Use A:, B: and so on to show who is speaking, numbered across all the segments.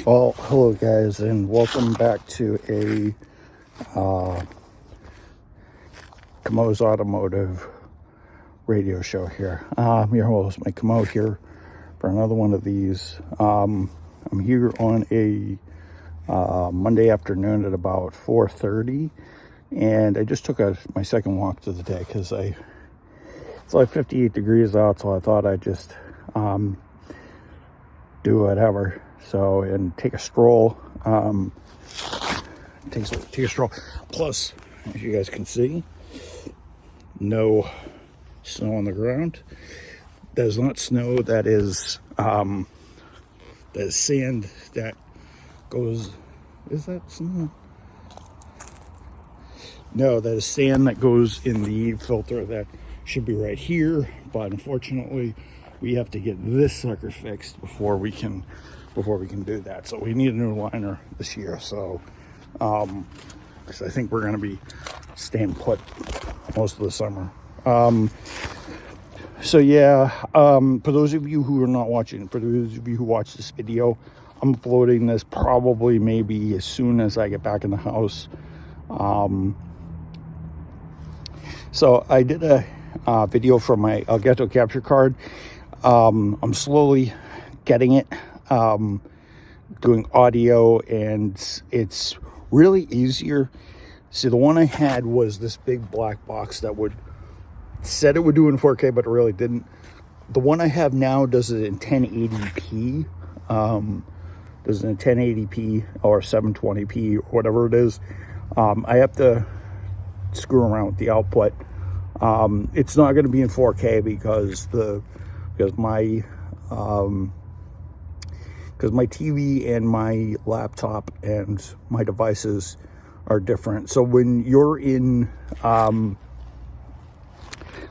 A: Well, hello guys, and welcome back to a Camo's Automotive radio show here. I'm your host, Mike Camo, here for another one of these. I'm here on a Monday afternoon at about 4:30, and I just took my second walk to the day because it's like 58 degrees out, so I thought I'd just do whatever. So, and take a stroll. Take a stroll. Plus, as you guys can see, no snow on the ground. That is not snow. That is sand that goes. Is that snow? No, that is sand that goes in the filter that should be right here. But unfortunately, we have to get this sucker fixed before we can do that. So we need a new liner this year. So, because I think we're going to be staying put most of the summer. So yeah, for those of you who are not watching, for those of you who watch this video, I'm uploading this probably maybe as soon as I get back in the house. So I did a video from my Elgato capture card. I'm slowly getting it, doing audio, and it's really easier. See, the one I had was this big black box that said it would do in 4K, but it really didn't. The one I have now does it in 1080p, does it in 1080p or 720p or whatever it is. I have to screw around with the output. It's not going to be in 4K because my TV and my laptop and my devices are different. So when you're in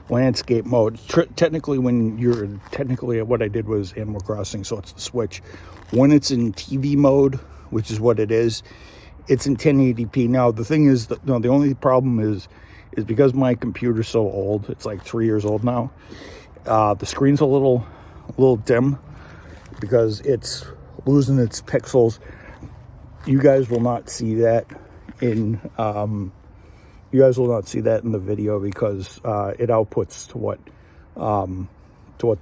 A: landscape mode, technically what I did was Animal Crossing, so it's the Switch. When it's in TV mode, which is what it is, it's in 1080p. Now the thing is that, the only problem is because my computer's so old, it's like 3 years old now. The screen's a little dim because it's losing its pixels. You guys will not see that in the video because it outputs to what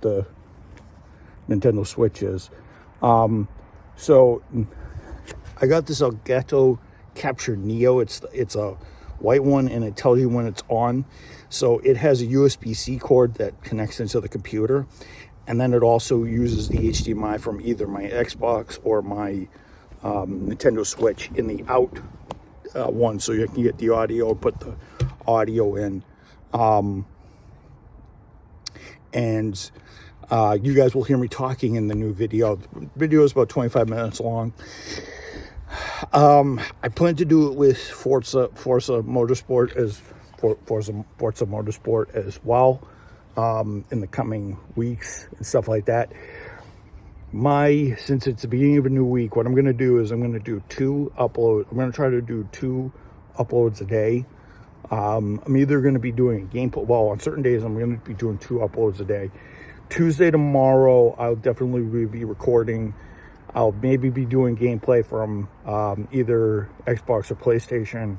A: the Nintendo Switch is. So I got this Elgato Capture Neo. It's a white one, and it tells you when it's on. So it has a USB-C cord that connects into the computer, and then it also uses the HDMI from either my Xbox or my Nintendo Switch in the out one, so you can get the audio, put the audio in, and you guys will hear me talking in the new video. The video is about 25 minutes long. I plan to do it with Forza Motorsport as well, in the coming weeks and stuff like that. Since it's the beginning of a new week, what I'm going to do is I'm going to do 2 uploads. I'm going to try to do 2 uploads a day. I'm either going to be doing a gameplay. Well, on certain days, I'm going to be doing 2 uploads a day. Tuesday, tomorrow, I'll definitely be recording. I'll maybe be doing gameplay from either Xbox or PlayStation,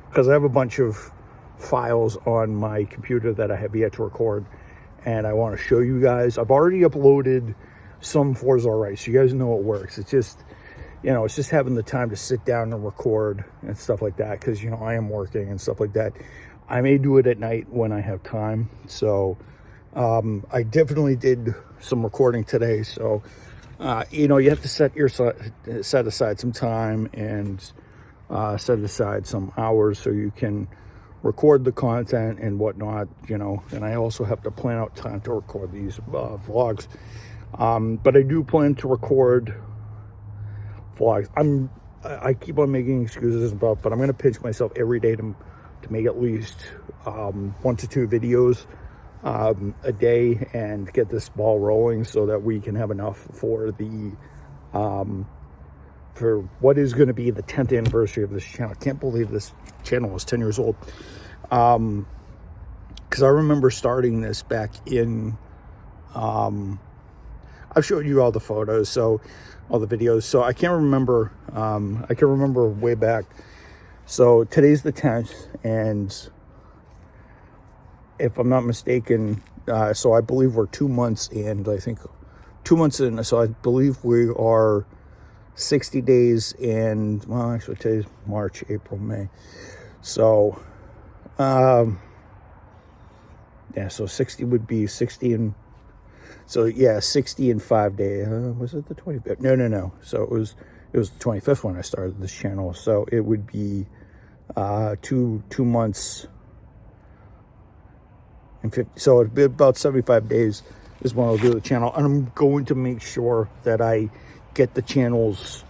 A: because I have a bunch of files on my computer that I have yet to record, and I want to show you guys. I've already uploaded some Forza already, so you guys know it works. It's just, it's just having the time to sit down and record and stuff like that, because, I am working and stuff like that. I may do it at night when I have time, so I definitely did some recording today. So, you have to set aside some time and set aside some hours so you can record the content and whatnot, and I also have to plan out time to record these vlogs. But I do plan to record vlogs. I keep on making excuses but I'm going to pinch myself every day to make at least 1 to 2 videos a day and get this ball rolling so that we can have enough for for what is going to be the 10th anniversary of this channel. I can't believe this channel is 10 years old. Because I remember starting this back in, I I've showed you all the photos, so all the videos. So I can't remember. I can remember way back. So today's the 10th, and if I'm not mistaken, so I believe we're 2 months in. I think 2 months in. So I believe we are 60 days in. Well, actually, today's March, April, May. So, yeah. So 60 would be 60 and. So yeah, 60 in 5 days. Was it the 25th? No. So it was the 25th when I started this channel. So it would be 2 months and 50. So it'd be about 75 days is when I'll do the channel, and I'm going to make sure that I get the channel's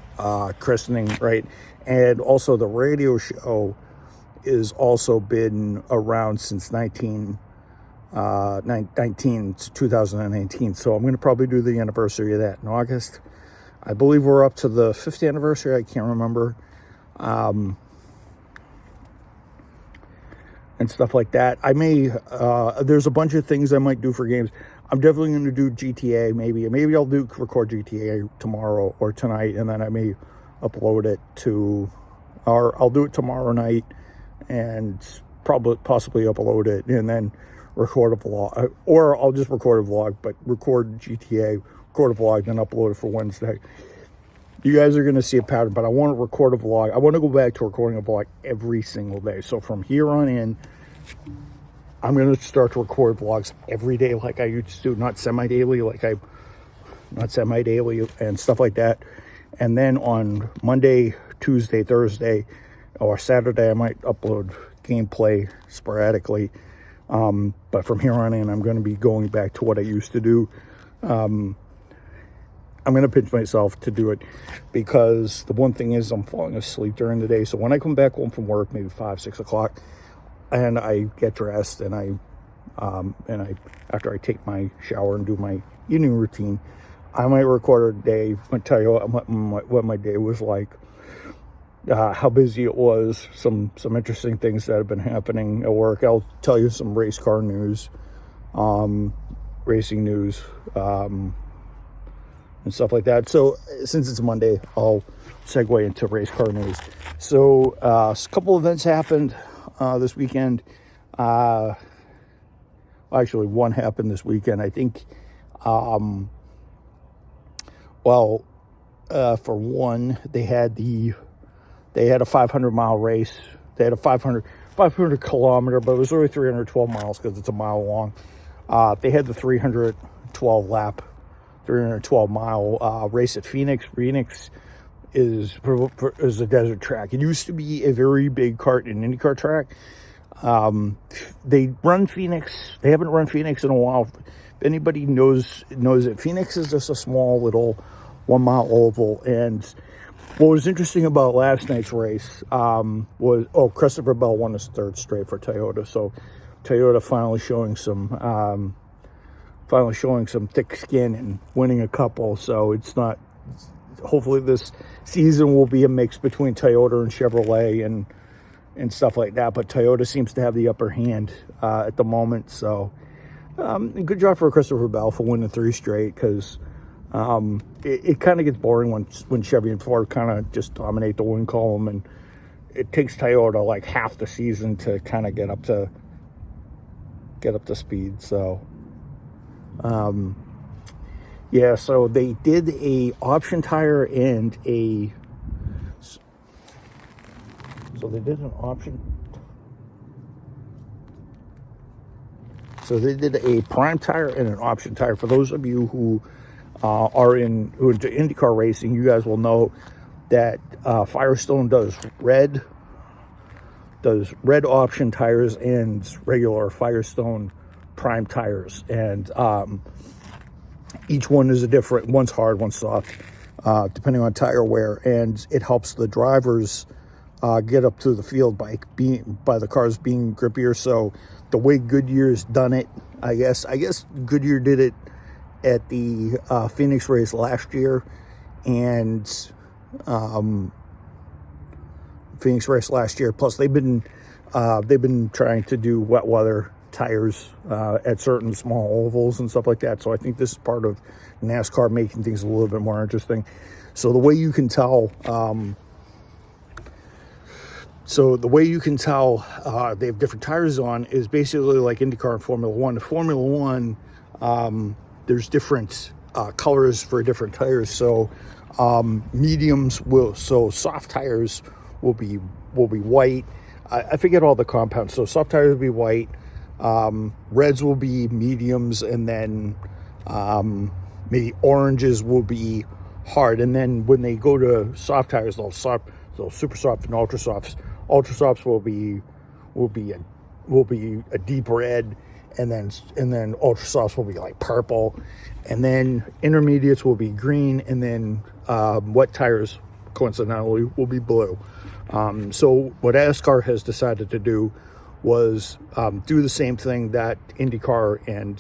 A: christening right, and also the radio show is also been around since 2019, so I'm going to probably do the anniversary of that in August. I believe we're up to the 5th anniversary. I can't remember, and stuff like that. I may there's a bunch of things I might do for games. I'm definitely going to do GTA. Maybe I'll record GTA tomorrow or tonight, and then I may upload it to, or I'll do it tomorrow night and possibly upload it, and then record a vlog, or I'll just record a vlog, but record GTA, record a vlog, then upload it for Wednesday. You guys are going to see a pattern, but I want to record a vlog. I want to go back to recording a vlog every single day. So from here on in, I'm going to start to record vlogs every day like I used to, not semi-daily, and stuff like that. And then on Monday, Tuesday, Thursday, or Saturday, I might upload gameplay sporadically. But from here on in, I'm going to be going back to what I used to do. I'm going to pinch myself to do it, because the one thing is I'm falling asleep during the day. So when I come back home from work, maybe 5, 6 o'clock, and I get dressed, and I after I take my shower and do my evening routine, I might record a day and tell you what my day was like, how busy it was, some interesting things that have been happening at work. I'll tell you some race car news, racing news, and stuff like that. So since it's Monday, I'll segue into race car news. So a couple events happened this weekend. Actually, one happened this weekend. I think, for one, they had a 500-mile race. They had a 500 kilometer, but it was only 312 miles because it's a mile long. They had the 312 mile race at Phoenix. Phoenix is a desert track. It used to be a very big kart and IndyCar track. They run Phoenix. They haven't run Phoenix in a while. If anybody knows it, Phoenix is just a small little 1 mile oval. And what was interesting about last night's race was Christopher Bell won his 3rd straight for Toyota. So Toyota finally showing some thick skin and winning a couple. So it's not. Hopefully this season will be a mix between Toyota and Chevrolet and stuff like that. But Toyota seems to have the upper hand at the moment. So good job for Christopher Bell for winning 3 straight, because it kind of gets boring when Chevy and Ford kind of just dominate the win column, and it takes Toyota like half the season to kind of get up to speed. So yeah, so they did a option tire and a. So they did an option. So they did a prime tire and an option tire. For those of you who are into IndyCar racing, you guys will know that Firestone does red option tires and regular Firestone prime tires, and each one is a different. One's hard, one's soft, depending on tire wear, and it helps the drivers get up to the field by the cars being grippier. So the way Goodyear's done it, I guess Goodyear did it at the Phoenix race last year, and Plus they've been trying to do wet weather tires at certain small ovals and stuff like that. So I think this is part of NASCAR making things a little bit more interesting. So the way you can tell, they have different tires on is basically like IndyCar and Formula One. The Formula One, there's different colors for different tires. So soft tires will be white. I forget all the compounds. So soft tires will be white. Reds will be mediums, and then maybe oranges will be hard. And then when they go to soft tires, they'll super soft and ultra softs. Ultra softs will be a deep red, and then ultra softs will be like purple, and then intermediates will be green, and then wet tires coincidentally will be blue. So what NASCAR has decided to do was do the same thing that IndyCar and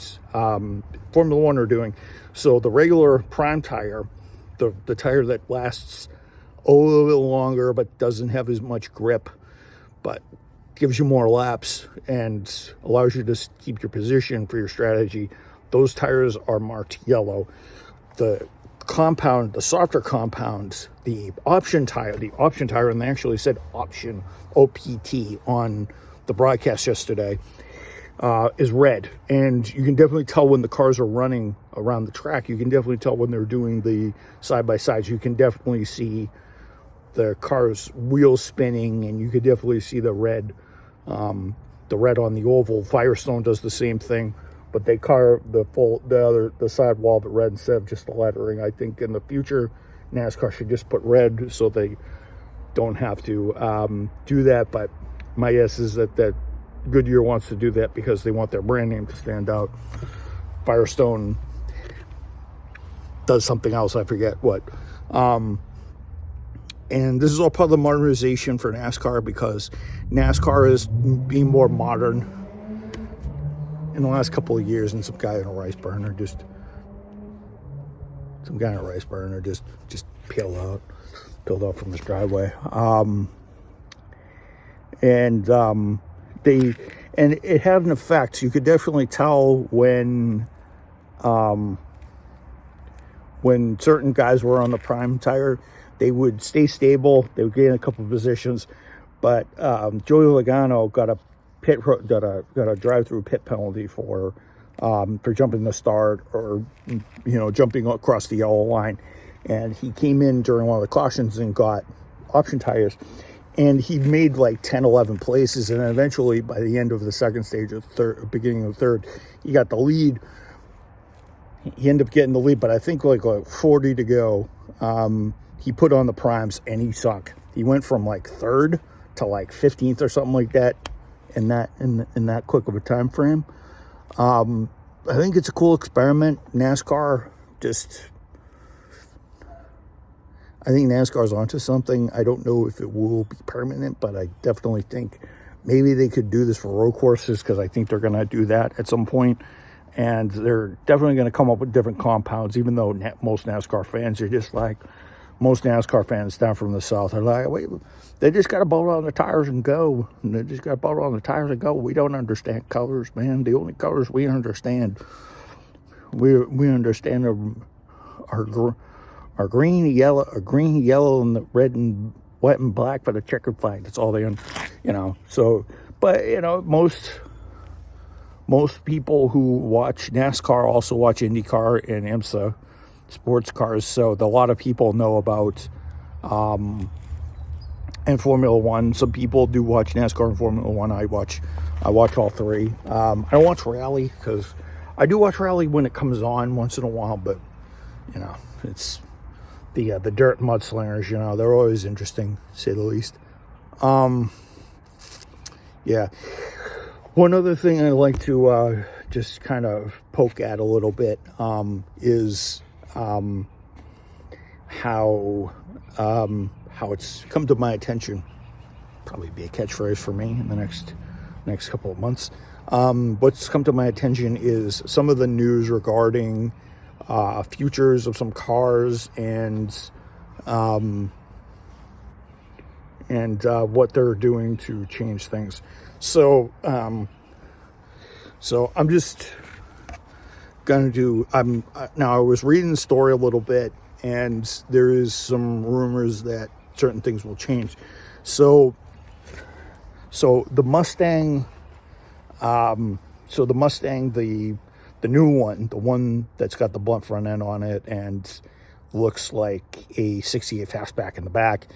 A: Formula One are doing. So the regular prime tire, the tire that lasts a little bit longer but doesn't have as much grip, but gives you more laps and allows you to keep your position for your strategy, those tires are marked yellow. The softer compounds, the option tire, and they actually said option, OPT, on the broadcast yesterday, is red. And you can definitely tell when the cars are running around the track. You can definitely tell when they're doing the side-by-sides. You can definitely see the car's wheels spinning, and you could definitely see the red on the oval. Firestone does the same thing, but they carve the side wall but red instead of just the lettering. I think in the future, NASCAR should just put red so they don't have to do that. But my guess is that Goodyear wants to do that because they want their brand name to stand out. Firestone does something else, I forget what. And this is all part of the modernization for NASCAR, because NASCAR is being more modern in the last couple of years, and some guy in a rice burner just peeled out from his driveway. And it had an effect. You could definitely tell when certain guys were on the prime tire, they would stay stable. They would gain a couple of positions, but Joey Logano got a drive-through pit penalty for jumping the start, or jumping across the yellow line, and he came in during one of the cautions and got option tires, and he made like 10-11 places, and then eventually by the end of the second stage of beginning of the third, he got the lead. He ended up getting the lead, but I think like 40 to go. He put on the primes and he sunk. He went from like third to like 15th or something like that in that quick of a time frame. I think it's a cool experiment. NASCAR I think NASCAR's onto something. I don't know if it will be permanent, but I definitely think maybe they could do this for road courses, because I think they're going to do that at some point. And they're definitely going to come up with different compounds, even though most NASCAR fans are just like, most NASCAR fans down from the South are like, wait, they just got to bolt on the tires and go. And they just got to bolt on the tires and go. We don't understand colors, man. The only colors we understand, we understand are green, yellow, and the red and white and black for the checkered flag. That's all they, So, but most people who watch NASCAR also watch IndyCar and IMSA sports cars, so a lot of people know about and Formula One. Some people do watch NASCAR and Formula One. I watch all three. I don't watch rally, because I do watch rally when it comes on once in a while, but it's the dirt mudslingers. They're always interesting, to say the least. Yeah. One other thing I'd like to just kind of poke at a little bit is how it's come to my attention. Probably be a catchphrase for me in the next couple of months. What's come to my attention is some of the news regarding futures of some cars and what they're doing to change things. So So I'm just gonna do. Now I was reading the story a little bit, and there is some rumors that certain things will change. So the Mustang, the new one, the one that's got the blunt front end on it and looks like a 68 fastback in the back,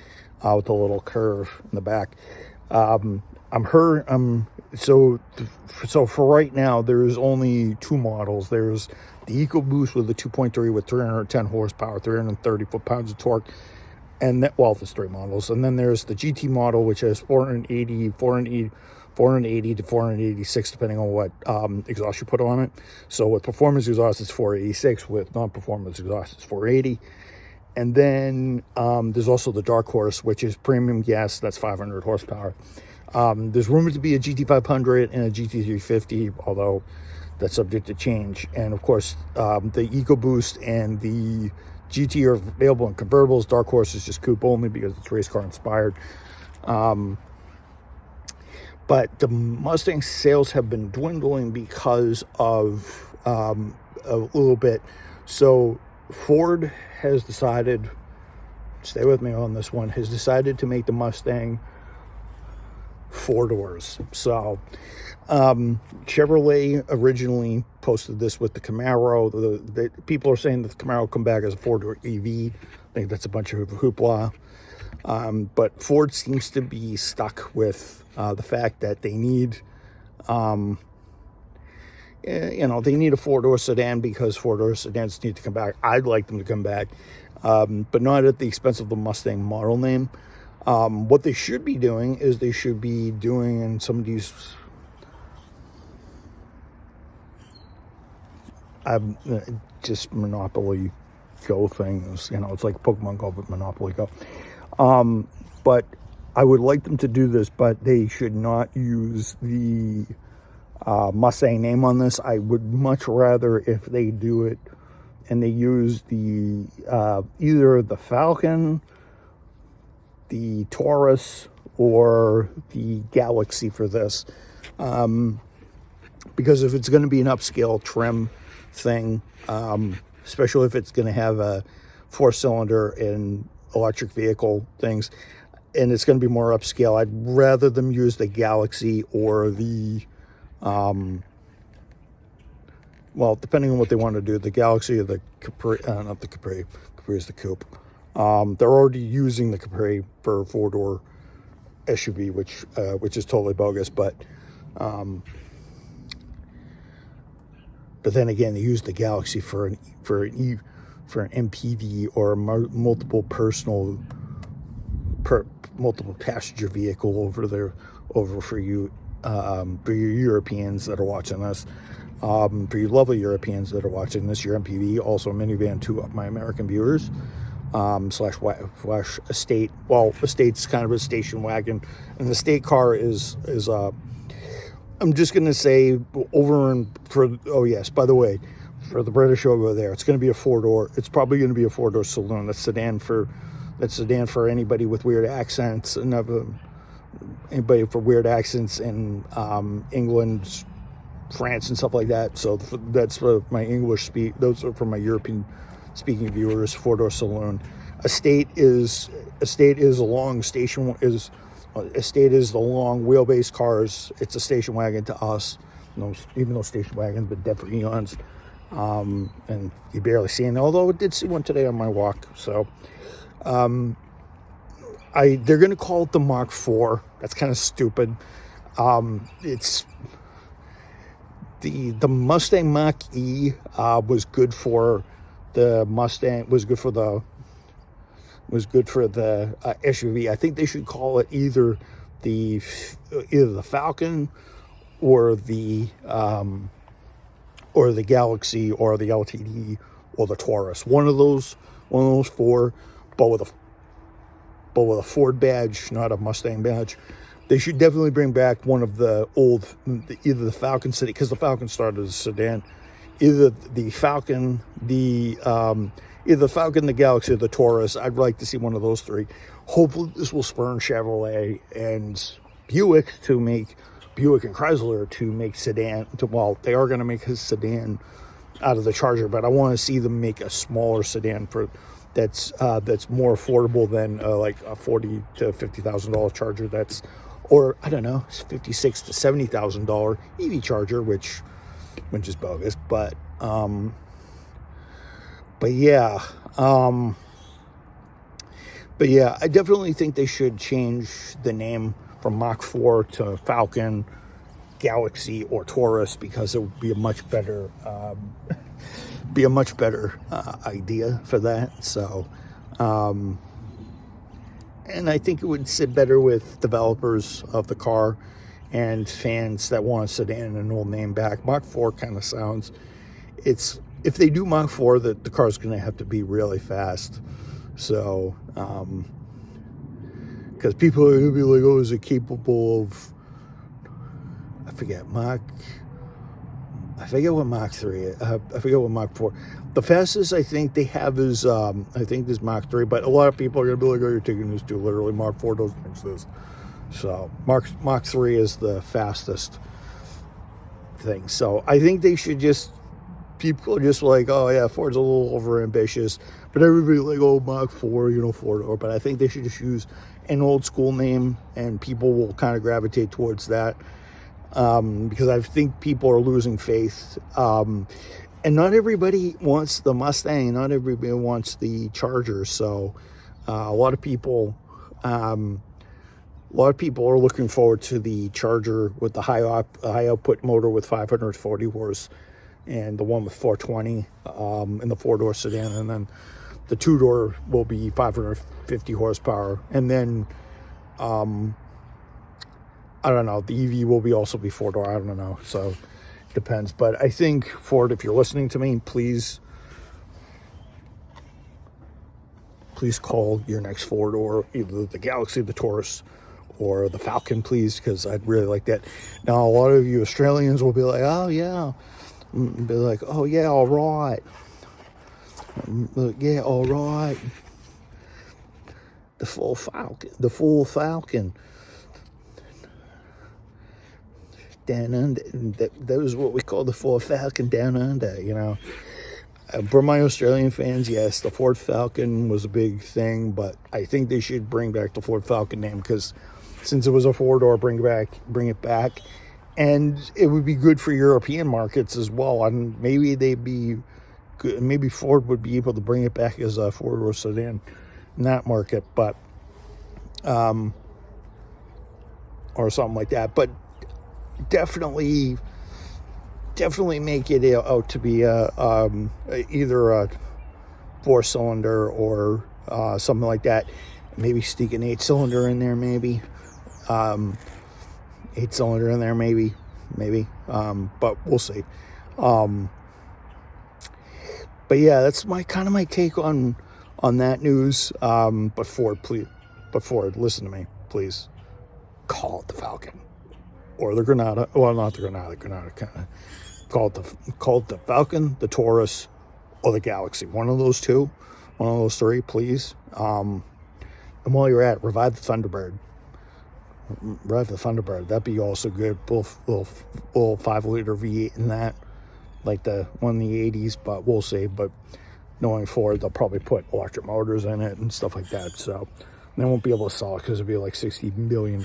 A: with a little curve in the back. So for right now, there's only two models. There's the EcoBoost with the 2.3 with 310 horsepower, 330 foot-pounds of torque, and there's three models. And then there's the GT model, which has 480 to 486, depending on what exhaust you put on it. So with performance exhaust, it's 486. With non-performance exhaust, it's 480. And then there's also the Dark Horse, which is premium gas. That's 500 horsepower. There's rumored to be a GT500 and a GT350, although that's subject to change. And of course, the EcoBoost and the GT are available in convertibles. Dark Horse is just coupe only because it's race car inspired. But the Mustang sales have been dwindling because of a little bit. So Ford has decided, stay with me on this one, has decided to make the Mustang 4 doors. So Chevrolet originally posted this with the Camaro. The people are saying that the Camaro will come back as a 4-door EV. I think that's a bunch of hoopla. But Ford seems to be stuck with the fact that they need, they need a 4-door sedan because 4-door sedans need to come back. I'd like them to come back, but not at the expense of the Mustang model name. What they should be doing is they should be doing in some of these, just Monopoly Go things. It's like Pokemon Go, but Monopoly Go. But I would like them to do this, but they should not use the Mustang name on this. I would much rather if they do it and they use the either the Falcon, the Taurus, or the Galaxy for this, because if it's going to be an upscale trim thing, especially if it's going to have a 4-cylinder and electric vehicle things, and it's going to be more upscale, I'd rather them use the Galaxy or the depending on what they want to do, the Galaxy or the Capri. Not the Capri. Capri is the coupe. They're already using the Capri for a 4-door SUV, which is totally bogus. But then again, they use the Galaxy for an MPV or a multiple passenger vehicle over for you, for your Europeans that are watching this. For you lovely Europeans that are watching this, your MPV, also a minivan to my American viewers. Slash estate. Well, estate's kind of a station wagon, and the state car is I'm just gonna say oh yes, by the way, for the British over there, it's gonna be a 4-door. It's probably gonna be a 4-door saloon. That's sedan for anybody with weird accents, and anybody for weird accents in England, France, and stuff like that. So that's for my those are for my European speaking viewers. 4-door saloon. Estate is a long station Estate is the long wheelbase cars. It's a station wagon to us. Even though station wagons been dead for eons, and you barely see it. Although I did see one today on my walk. So they're going to call it the Mark IV. That's kind of stupid. It's the Mustang Mach-E was good for the Mustang. Was good for the SUV. I think they should call it either the Falcon or the Galaxy or the LTD or the Taurus. One of those four, but with a Ford badge, not a Mustang badge. They should definitely bring back one of the old, either the Falcon City, because the Falcon started as a sedan. Either the Falcon, the Galaxy, or the Taurus. I'd like to see one of those three. Hopefully this will spur Chevrolet and Buick to make Buick and Chrysler to make sedan. Well, they are going to make a sedan out of the Charger, but I want to see them make a smaller sedan that's more affordable than like a $40,000 to $50,000 Charger. Or I don't know, $56,000 to $70,000 EV Charger, which is bogus. But yeah. But yeah, I definitely think they should change the name from Mach 4 to Falcon, Galaxy, or Taurus, because it would be a much better idea for that. So, and I think it would sit better with developers of the car and fans that want a sedan and an old name back. Mach 4 kind of sounds. If they do Mach 4, the car's going to have to be really fast. So, because people are going to be like, oh, is it capable of, I forget what Mach 3, I forget what Mach 4. The fastest I think they have is, I think this Mach 3, but a lot of people are going to be like, oh, you're taking this too literally. Mach 4 doesn't exist. So, Mach 3 is the fastest thing. So, I think they should people are just like, oh yeah, Ford's a little over ambitious, but everybody like, oh, Mach 4, 4-door. But I think they should just use an old school name, and people will kind of gravitate towards that, because I think people are losing faith. And not everybody wants the Mustang, not everybody wants the Charger. So a lot of people are looking forward to the Charger with the high output motor with 540 horse. And the one with 420 in the 4-door sedan, and then the 2-door will be 550 horsepower, and then I don't know, the EV will also be 4-door. I don't know, so it depends. But I think Ford, if you're listening to me, please call your next 4-door, either the Galaxy, the Taurus, or the Falcon, please, because I'd really like that. Now, a lot of you Australians will be like, oh yeah. Be like, oh yeah, all right. Yeah, all right. The full Falcon. Down under. That was what we call the full Falcon down under. For my Australian fans, yes, the Ford Falcon was a big thing, but I think they should bring back the Ford Falcon name, because since it was a 4-door, bring it back. And it would be good for European markets as well. And maybe maybe Ford would be able to bring it back as a 4-door sedan in that market, but or something like that. But definitely make it out to be either a 4-cylinder or something like that. Maybe stick an 8-cylinder in there, maybe. 8-cylinder in there, maybe, but we'll see. But yeah, that's my take on that news. But Ford, listen to me, please. Call it the Falcon or the Granada. Well, not the Granada. Call it the Falcon, the Taurus, or the Galaxy. One of those three, please. And while you're at it, revive the Thunderbird. That'd be also good. Little 5-liter V8 in that, like the one in the 80s, but we'll see. But knowing Ford, they'll probably put electric motors in it and stuff like that. So they won't be able to sell it because it'll be like $60 million.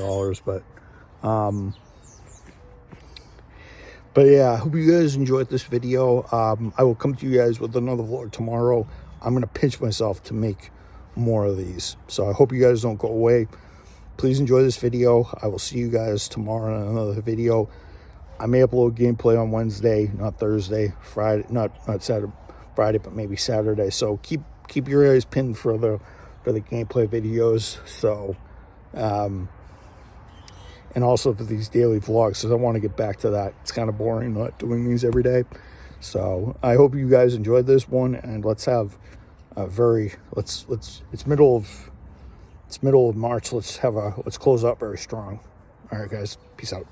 A: But yeah, I hope you guys enjoyed this video. I will come to you guys with another vlog tomorrow. I'm gonna pinch myself to make more of these. So I hope you guys don't go away. Please enjoy this video. I will see you guys tomorrow in another video. I may upload gameplay on Wednesday, not Thursday, Friday, not Saturday, Friday, but maybe Saturday. So keep your eyes pinned for the gameplay videos. So, and also for these daily vlogs, because I want to get back to that. It's kind of boring not doing these every day. So I hope you guys enjoyed this one, and let's have a it's middle of March. Let's close out very strong. All right, guys. Peace out.